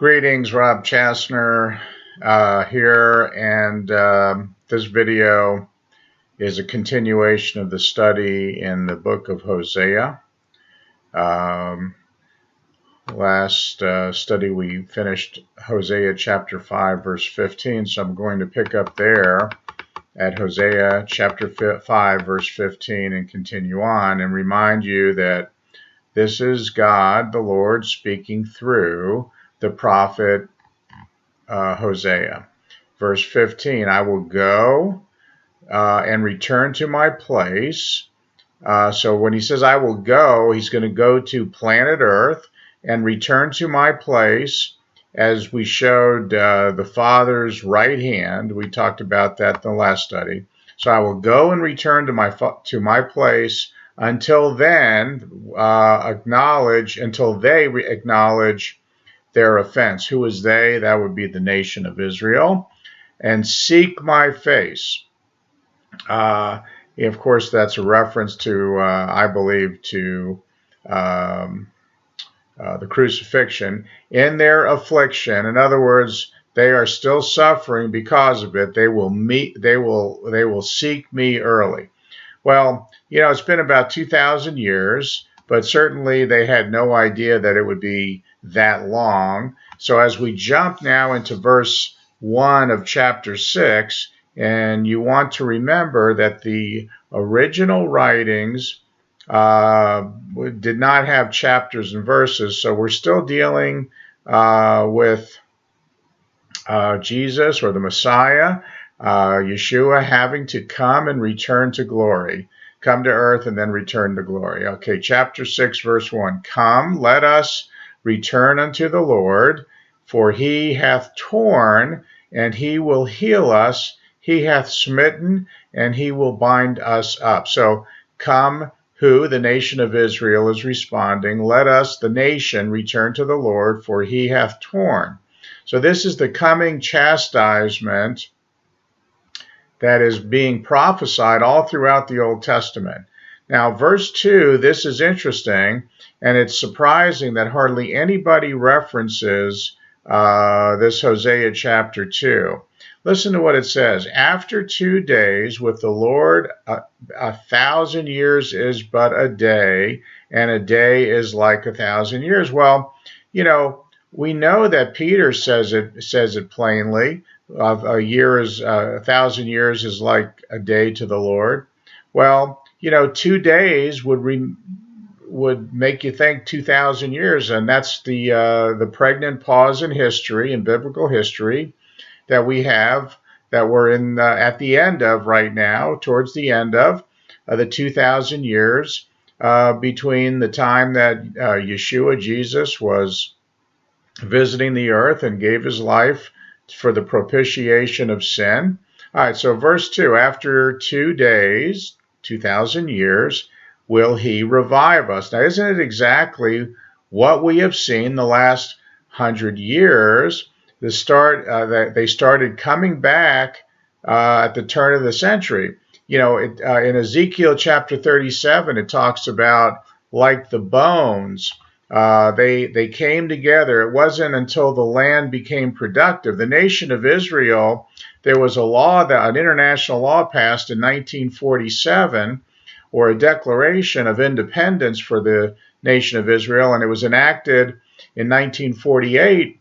Greetings, Rob Chassner here, and this video is a continuation of the study in the book of Hosea. Last study we finished Hosea chapter 5 verse 15, so I'm going to pick up there at Hosea chapter 5 verse 15 and continue on and remind you that this is God, the Lord, speaking through the prophet Hosea. Verse 15, I will go and return to my place. So when he says I will go, he's going to go to planet Earth and return to my place, as we showed the Father's right hand. We talked about that in the last study. So I will go and return to my place. Until then, until they acknowledge their offense. Who is they? That would be the nation of Israel. And seek my face. Of course, that's a reference to, I believe, to the crucifixion. In their affliction, in other words, they are still suffering because of it. They will seek me early. Well, it's been about 2,000 years, but certainly they had no idea that it would be that long. So as we jump now into verse 1 of chapter 6, and you want to remember that the original writings did not have chapters and verses, so we're still dealing with Jesus, or the Messiah, Yeshua, having to come and return to glory. Come to earth and then return to glory. Okay, chapter 6, verse 1. Come, let us return unto the Lord, for he hath torn, and he will heal us. He hath smitten, and he will bind us up. So, come, who? The nation of Israel is responding. Let us, the nation, return to the Lord, for he hath torn. So this is the coming chastisement that is being prophesied all throughout the Old Testament. Now, verse 2, this is interesting, and it's surprising that hardly anybody references this Hosea chapter 2. Listen to what it says. After 2 days with the Lord, 1,000 years is but a day, and a day is like 1,000 years. Well, we know that Peter says it plainly. A year is 1,000 years is like a day to the Lord. Well, 2 days would make you think 2,000 years, and that's the pregnant pause in history, in biblical history, that we have, that we're in at the end of right now, towards the end of the 2,000 years between the time that Yeshua, Jesus, was visiting the earth and gave his life for the propitiation of sin. All right, so verse 2, after 2 days, 2,000 years, will he revive us? Now, isn't it exactly what we have seen the last 100 years? They started coming back at the turn of the century. In Ezekiel chapter 37, it talks about like the bones. They came together. It wasn't until the land became productive. The nation of Israel, there was an international law passed in 1947, or a declaration of independence for the nation of Israel, and it was enacted in 1948.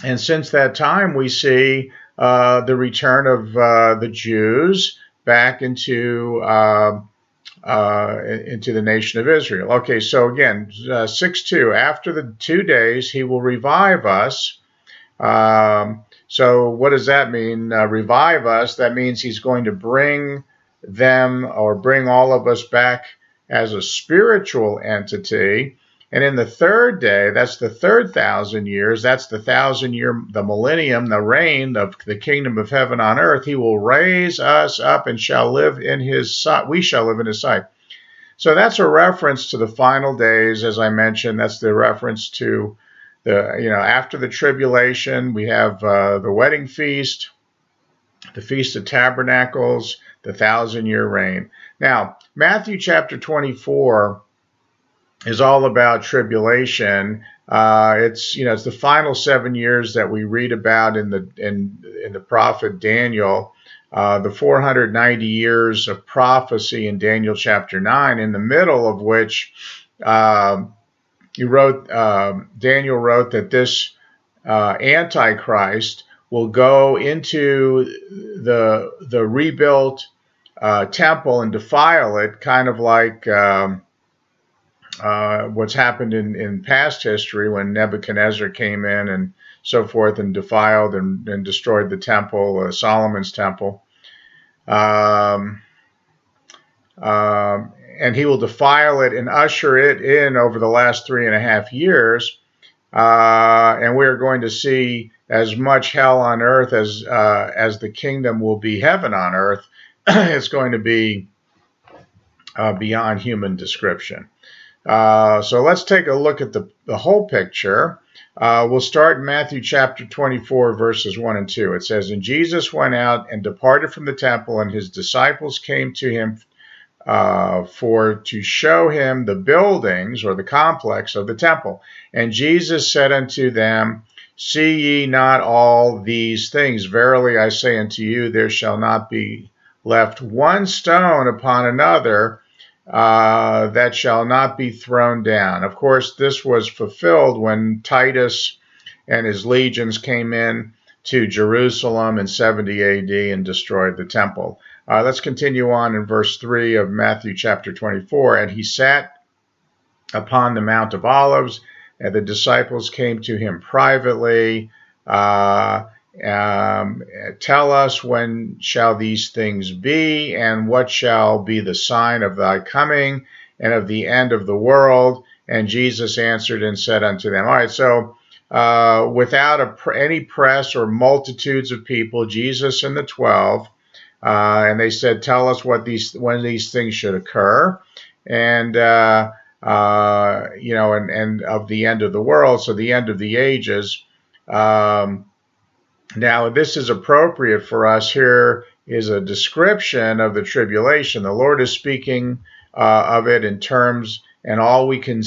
And since that time, we see the return of the Jews back into the nation of Israel. Okay, so again, 6:2, after the 2 days, he will revive us. So what does that mean, revive us? That means he's going to bring them, or bring all of us back as a spiritual entity. And in the third day, that's the third 1,000 years, that's the 1,000-year, the millennium, the reign of the kingdom of heaven on earth, he will raise us up and shall live in his sight. We shall live in his sight. So that's a reference to the final days, as I mentioned. That's the reference to after the tribulation, we have the wedding feast, the Feast of Tabernacles, the 1,000-year reign. Now, Matthew chapter 24 is all about tribulation, It's the final 7 years that we read about in the prophet Daniel, the 490 years of prophecy in Daniel chapter 9, in the middle of which Daniel wrote that this Antichrist will go into the rebuilt temple and defile it, kind of like what's happened in past history when Nebuchadnezzar came in and so forth and defiled and destroyed the temple, Solomon's temple. And he will defile it and usher it in over the last 3.5 years. And we're going to see as much hell on earth as the kingdom will be heaven on earth. It's going to be beyond human description. So let's take a look at the whole picture. We'll start in Matthew chapter 24, verses 1 and 2. It says, "And Jesus went out and departed from the temple, and his disciples came to him to show him the buildings, or the complex of the temple. And Jesus said unto them, See ye not all these things? Verily I say unto you, there shall not be left one stone upon another that shall not be thrown down." Of course, this was fulfilled when Titus and his legions came in to Jerusalem in 70 AD and destroyed the temple. Let's continue on in verse 3 of Matthew chapter 24. "And he sat upon the Mount of Olives, and the disciples came to him privately. Tell us, when shall these things be, and what shall be the sign of thy coming and of the end of the world? And Jesus answered and said unto them." All right, so without any press or multitudes of people, Jesus and the 12, and they said, "Tell us when these things should occur, and and of the end of the world," so the end of the ages. Now, this is appropriate for us. Here is a description of the tribulation. The Lord is speaking of it in terms, and all we can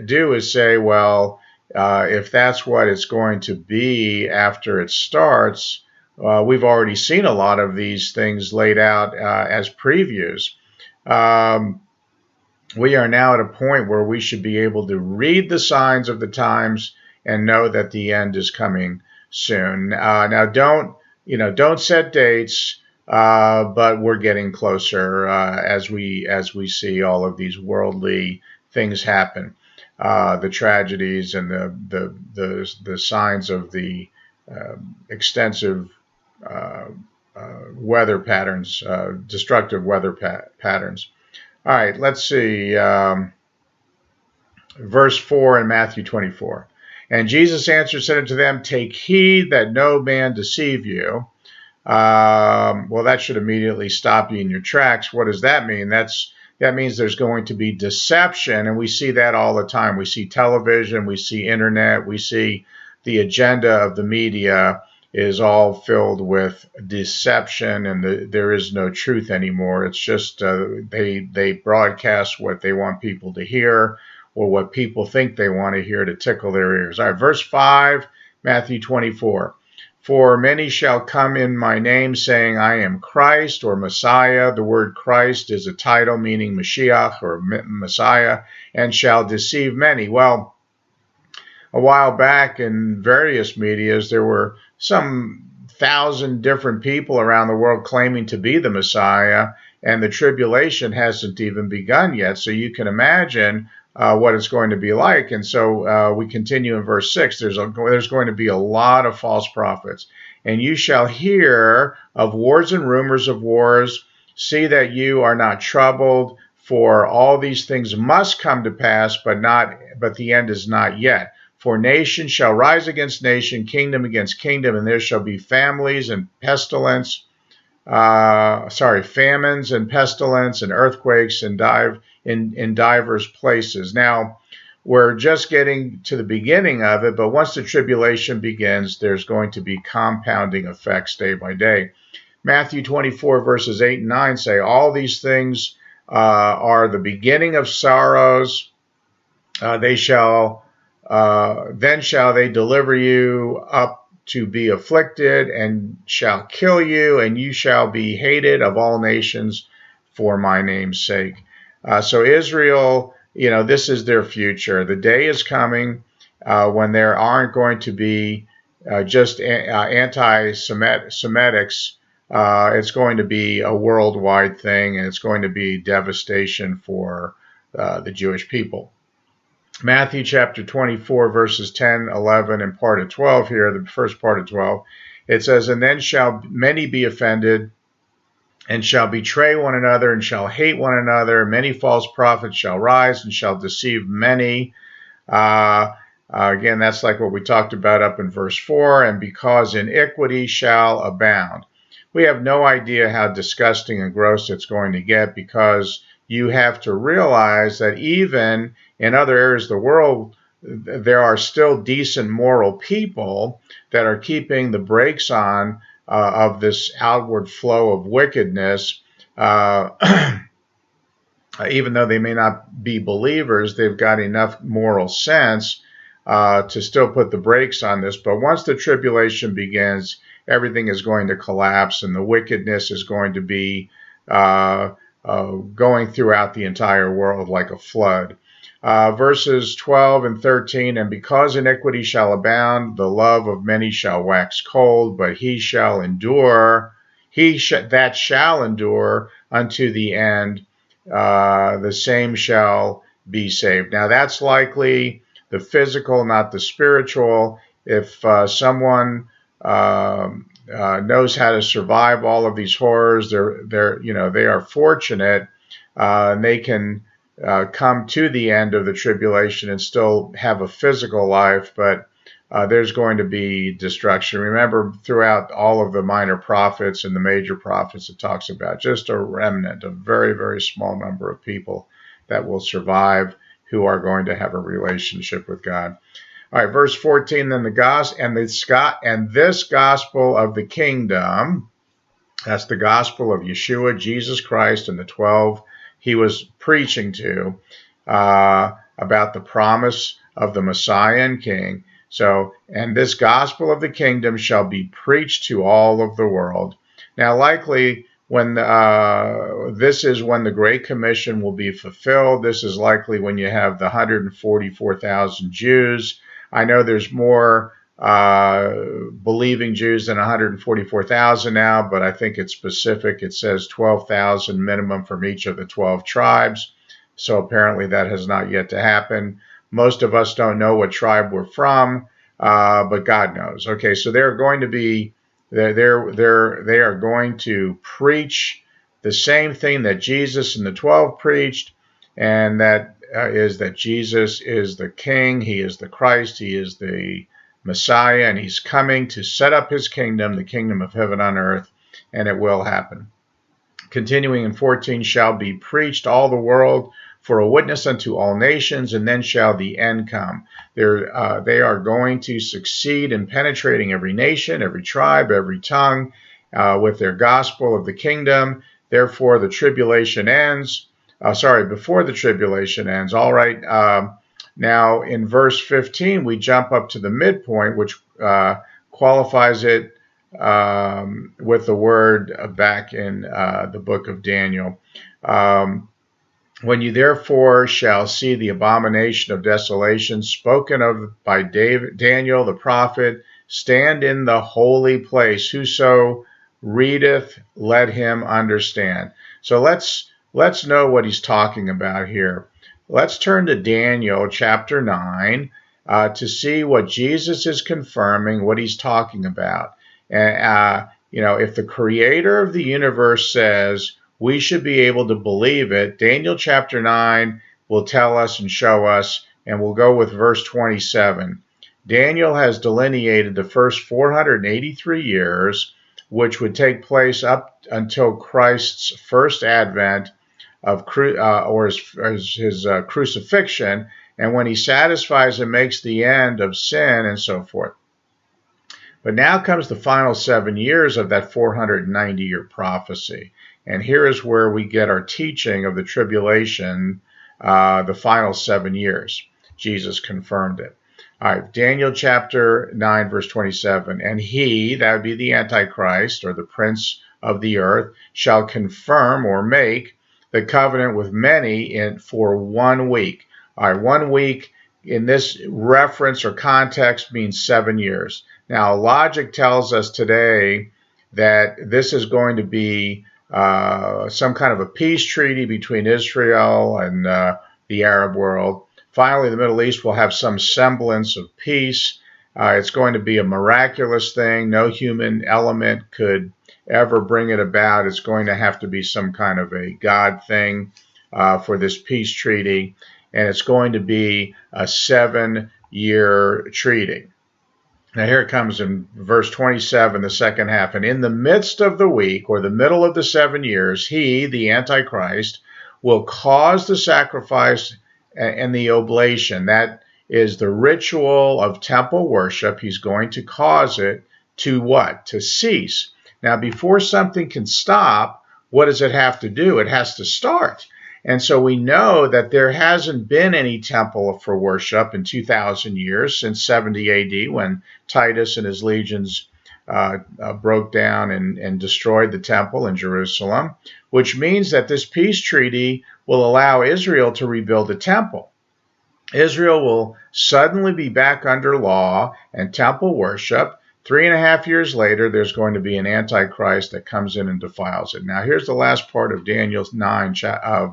do is say, well, if that's what it's going to be after it starts, we've already seen a lot of these things laid out as previews. We are now at a point where we should be able to read the signs of the times and know that the end is coming soon. Now, don't set dates, but we're getting closer as we see all of these worldly things happen, the tragedies and the signs of the extensive weather patterns, destructive weather patterns. All right, let's see. Verse 4 in Matthew 24. "And Jesus answered, said unto them, Take heed that no man deceive you." Well, that should immediately stop you in your tracks. What does that mean? That means there's going to be deception, and we see that all the time. We see television, we see internet, we see the agenda of the media is all filled with deception, and there is no truth anymore. It's just they broadcast what they want people to hear, or what people think they want to hear to tickle their ears. All right, verse 5, Matthew 24. "For many shall come in my name, saying, I am Christ," or Messiah. The word Christ is a title meaning Mashiach, or Messiah, "and shall deceive many." Well, a while back in various medias, there were some 1,000 different people around the world claiming to be the Messiah, and the tribulation hasn't even begun yet. So you can imagine what it's going to be like. And so we continue in verse 6. There's going to be a lot of false prophets. "And you shall hear of wars and rumors of wars. See that you are not troubled, for all these things must come to pass, but the end is not yet. For nation shall rise against nation, kingdom against kingdom, and there shall be famines and pestilence, and earthquakes in divers places." Now, we're just getting to the beginning of it, but once the tribulation begins, there's going to be compounding effects day by day. Matthew 24, verses 8 and 9 say, "All these things are the beginning of sorrows. They shall then shall they deliver you up to be afflicted, and shall kill you, and you shall be hated of all nations for my name's sake. So Israel, this is their future. The day is coming when there aren't going to be just anti-Semitics. It's going to be a worldwide thing, and it's going to be devastation for the Jewish people. Matthew chapter 24, verses 10, 11, and part of 12 here, the first part of 12, it says, "And then shall many be offended, and shall betray one another, and shall hate one another. Many false prophets shall rise, and shall deceive many." Again, that's like what we talked about up in verse 4, "and because iniquity shall abound." We have no idea how disgusting and gross it's going to get, because you have to realize that even in other areas of the world, there are still decent moral people that are keeping the brakes on of this outward flow of wickedness. Even though they may not be believers, they've got enough moral sense to still put the brakes on this. But once the tribulation begins, everything is going to collapse, and the wickedness is going to be going throughout the entire world like a flood. Verses 12 and 13, "And because iniquity shall abound, the love of many shall wax cold, but he shall endure, that shall endure unto the end, the same shall be saved." Now that's likely the physical, not the spiritual. If someone knows how to survive all of these horrors, they are fortunate, and they can come to the end of the tribulation and still have a physical life, but there's going to be destruction. Remember, throughout all of the minor prophets and the major prophets, it talks about just a remnant, a very, very small number of people that will survive, who are going to have a relationship with God. All right, verse 14, "Then this gospel of the kingdom," that's the gospel of Yeshua, Jesus Christ, and the 12 he was preaching to, about the promise of the Messiah and King. So, "And this gospel of the kingdom shall be preached to all of the world." Now, likely, when this is when the Great Commission will be fulfilled. This is likely when you have the 144,000 Jews. I know there's more believing Jews than 144,000 now, but I think it's specific. It says 12,000 minimum from each of the 12 tribes. So apparently that has not yet to happen. Most of us don't know what tribe we're from, but God knows. Okay, so they're going to be, they are going to preach the same thing that Jesus and the 12 preached, and that is that Jesus is the King, he is the Christ, he is the Messiah, and he's coming to set up his kingdom, the kingdom of heaven on earth, and it will happen. Continuing in 14, "Shall be preached all the world for a witness unto all nations, and then shall the end come." They are going to succeed in penetrating every nation, every tribe, every tongue with their gospel of the kingdom. Therefore, the tribulation ends. Before the tribulation ends. All right. Now, in verse 15, we jump up to the midpoint, which qualifies it with the word back in the book of Daniel. "When you therefore shall see the abomination of desolation spoken of by Daniel the prophet, stand in the holy place. Whoso readeth, let him understand." So let's know what he's talking about here. Let's turn to Daniel chapter 9 to see what Jesus is confirming, what he's talking about. And, if the creator of the universe says we should be able to believe it, Daniel chapter 9 will tell us and show us, and we'll go with verse 27. Daniel has delineated the first 483 years, which would take place up until Christ's first advent or his crucifixion, and when he satisfies and makes the end of sin and so forth. But now comes the final 7 years of that 490-year prophecy. And here is where we get our teaching of the tribulation, the final 7 years. Jesus confirmed it. All right, Daniel chapter 9, verse 27. And he, that would be the Antichrist or the prince of the earth, shall confirm or make the covenant with many for 1 week. All right, 1 week in this reference or context means 7 years. Now, logic tells us today that this is going to be some kind of a peace treaty between Israel and the Arab world. Finally, the Middle East will have some semblance of peace. It's going to be a miraculous thing. No human element could ever bring it about. It's going to have to be some kind of a God thing for this peace treaty. And it's going to be a 7-year treaty. Now here it comes in verse 27, the second half. And in the midst of the week, or the middle of the 7 years, he, the Antichrist, will cause the sacrifice and the oblation. That is the ritual of temple worship. He's going to cause it to what? To cease. Now, before something can stop, what does it have to do? It has to start. And so we know that there hasn't been any temple for worship in 2,000 years, since 70 AD, when Titus and his legions broke down and destroyed the temple in Jerusalem, which means that this peace treaty will allow Israel to rebuild the temple. Israel will suddenly be back under law and temple worship. 3.5 years later, there's going to be an Antichrist that comes in and defiles it. Now, here's the last part of Daniel 9,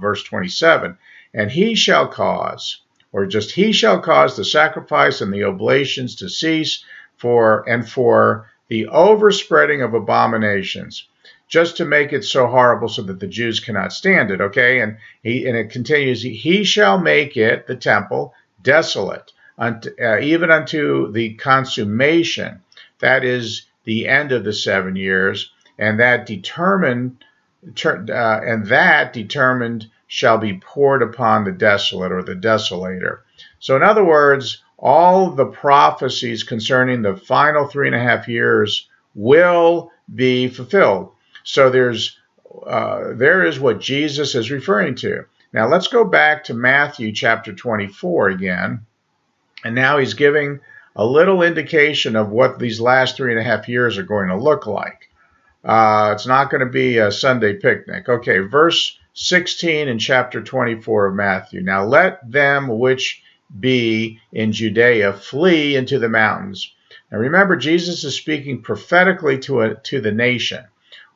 verse 27. And he shall cause, or just he shall cause the sacrifice and the oblations to cease for the overspreading of abominations, just to make it so horrible so that the Jews cannot stand it, okay? And it continues, he shall make it, the temple, desolate, even unto the consummation. That is the end of the 7 years, and that determined shall be poured upon the desolate, or the desolator. So in other words, all the prophecies concerning the final 3.5 years will be fulfilled. So there is what Jesus is referring to. Now let's go back to Matthew chapter 24 again. And now he's giving a little indication of what these last 3.5 years are going to look like. It's not going to be a Sunday picnic. Okay, verse 16 in chapter 24 of Matthew. Now let them which be in Judea flee into the mountains. Now remember, Jesus is speaking prophetically to the nation.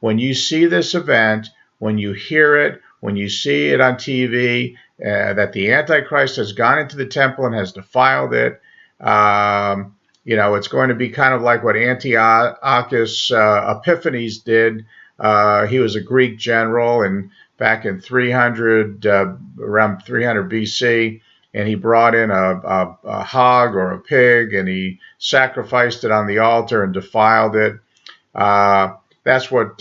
When you see this event, when you hear it, when you see it on TV, that the Antichrist has gone into the temple and has defiled it, it's going to be kind of like what Antiochus Epiphanes did. He was a Greek general, and back in around 300 BC, and he brought in a hog or a pig, and he sacrificed it on the altar and defiled it. That's what,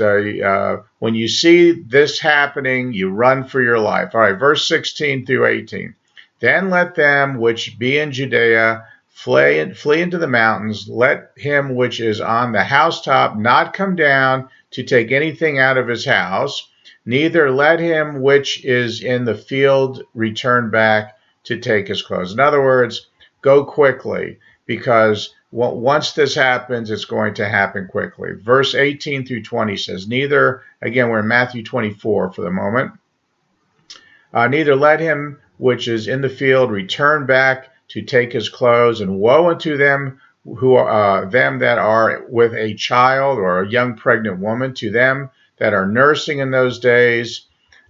when you see this happening, you run for your life. All right, verse 16 through 18. Then let them which be in Judea flee into the mountains. Let him which is on the housetop not come down to take anything out of his house. Neither let him which is in the field return back to take his clothes. In other words, go quickly, because once this happens, it's going to happen quickly. Verse 18 through 20 says, neither, again, we're in Matthew 24 for the moment, neither let him which is in the field return back to take his clothes, and woe unto them them that are with a child or a young pregnant woman, to them that are nursing in those days.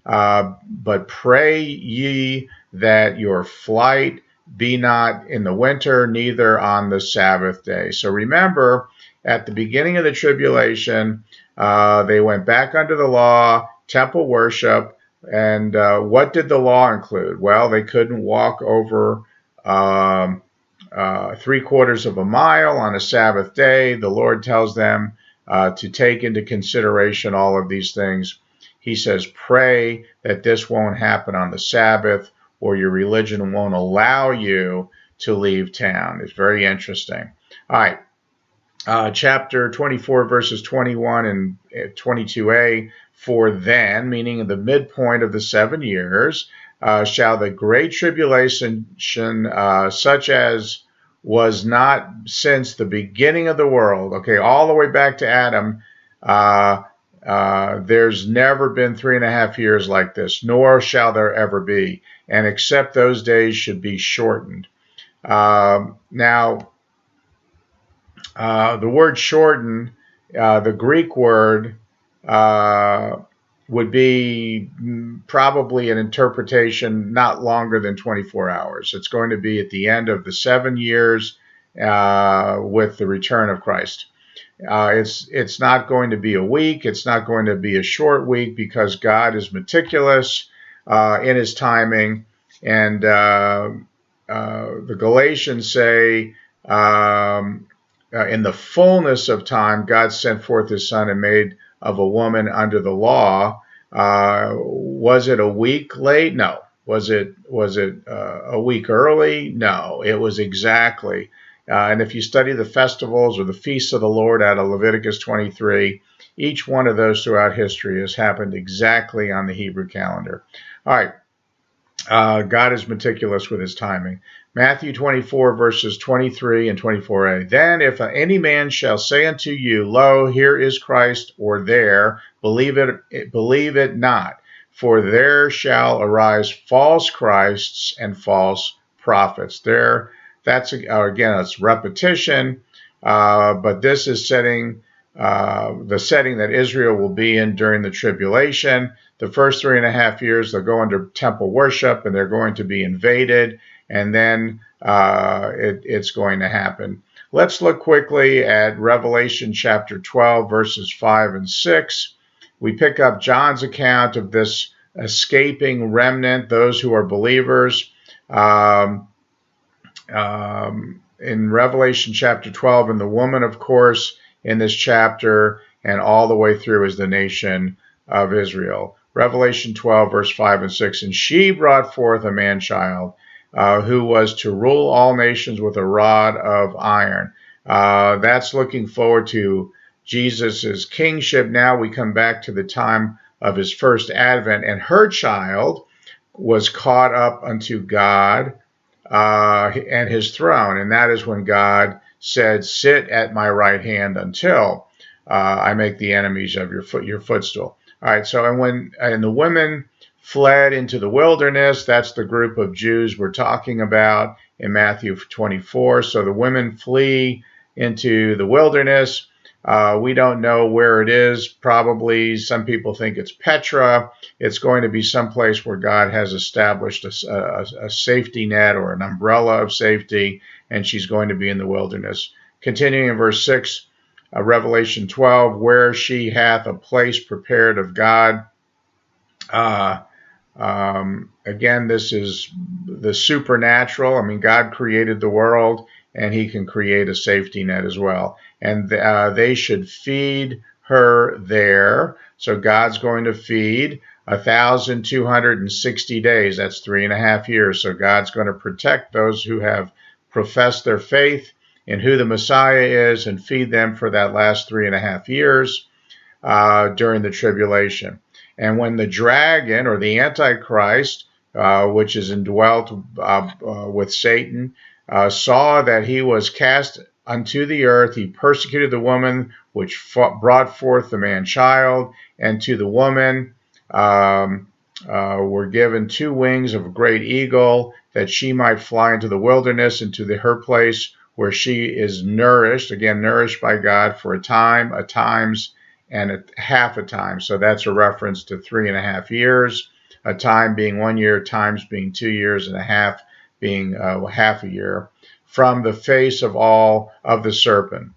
But pray ye that your flight be not in the winter, neither on the Sabbath day. So remember, at the beginning of the tribulation, they went back under the law, temple worship, and what did the law include? Well, they couldn't walk over 3/4 of a mile on a Sabbath day. The Lord tells them to take into consideration all of these things. He says, pray that this won't happen on the Sabbath, or your religion won't allow you to leave town. It's very interesting. All right. Chapter 24, verses 21 and 22a. For then, meaning the midpoint of the 7 years, shall the great tribulation, such as was not since the beginning of the world, okay, all the way back to Adam. There's never been 3.5 years like this, nor shall there ever be. And except those days should be shortened. Now, the word shorten, the Greek word, would be probably an interpretation not longer than 24 hours. It's going to be at the end of the 7 years with the return of Christ. It's not going to be a week. It's not going to be a short week, because God is meticulous in his timing. And the Galatians say, in the fullness of time, God sent forth his son and made of a woman under the law. Was it a week late? No. Was it a week early? No. It was exactly. And if you study the festivals or the feasts of the Lord out of Leviticus 23, each one of those throughout history has happened exactly on the Hebrew calendar. All right. God is meticulous with his timing. Matthew 24, verses 23 and 24a. Then if any man shall say unto you, Lo, here is Christ, or there, believe it not. For there shall arise false Christs and false prophets. That's again, it's repetition, but this is setting the setting that Israel will be in during the tribulation. The first 3.5 years, they'll go under temple worship, and they're going to be invaded, and then it's going to happen. Let's look quickly at Revelation chapter 12, verses 5 and 6. We pick up John's account of this escaping remnant, those who are believers. In Revelation chapter 12, and the woman, of course, in this chapter and all the way through is the nation of Israel. Revelation 12, verse 5 and 6. And she brought forth a man-child who was to rule all nations with a rod of iron. That's looking forward to Jesus' kingship. Now we come back to the time of his first advent, and her child was caught up unto God and his throne. And that is when God said, sit at my right hand until I make the enemies of your footstool. All right, so and the women fled into the wilderness. That's the group of Jews we're talking about in Matthew 24. So the women flee into the wilderness. We don't know where it is. Probably some people think it's Petra. It's going to be someplace where God has established a safety net or an umbrella of safety, and she's going to be in the wilderness. Continuing in verse 6, Revelation 12, where she hath a place prepared of God. Again, this is the supernatural. I mean, God created the world, and he can create a safety net as well. And they should feed her there. So God's going to feed 1,260 days. That's 3.5 years. So God's going to protect those who have professed their faith in who the Messiah is and feed them for that last 3.5 years during the tribulation. And when the dragon, or the Antichrist, which is indwelt with Satan, saw that he was cast unto the earth, he persecuted the woman which brought forth the man-child, and to the woman were given 2 wings of a great eagle, that she might fly into the wilderness, into her place where she is nourished, again, nourished by God for a time, a times, and a half a time. So that's a reference to 3.5 years, a time being 1 year, times being 2 years, and a half being half a year, from the face of all of the serpent.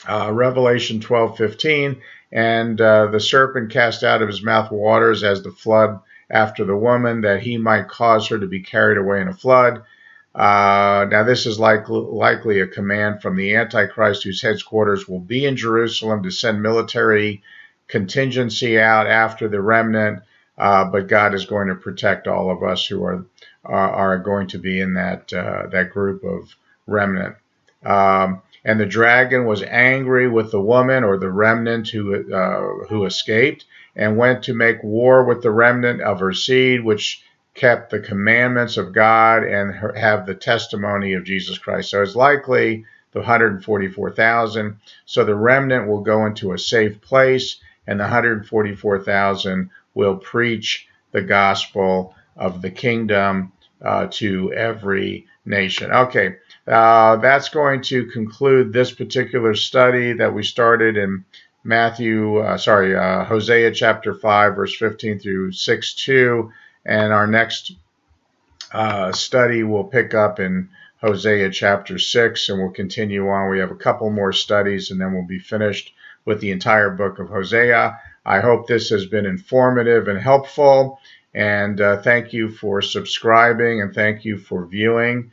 Revelation 12:15, and the serpent cast out of his mouth waters as the flood after the woman, that he might cause her to be carried away in a flood. Now this is likely a command from the Antichrist, whose headquarters will be in Jerusalem, to send military contingency out after the remnant, but God is going to protect all of us who are going to be in that group of remnant. And the dragon was angry with the woman, or the remnant who escaped, and went to make war with the remnant of her seed, which kept the commandments of God and have the testimony of Jesus Christ. So it's likely the 144,000. So the remnant will go into a safe place, and the 144,000 will preach the gospel of the kingdom to every nation. Okay, that's going to conclude this particular study that we started in Hosea chapter 5, verse 15 through 6:2. And our next study will pick up in Hosea chapter 6, and we'll continue on. We have a couple more studies, and then we'll be finished with the entire book of Hosea. I hope this has been informative and helpful, and thank you for subscribing, and thank you for viewing.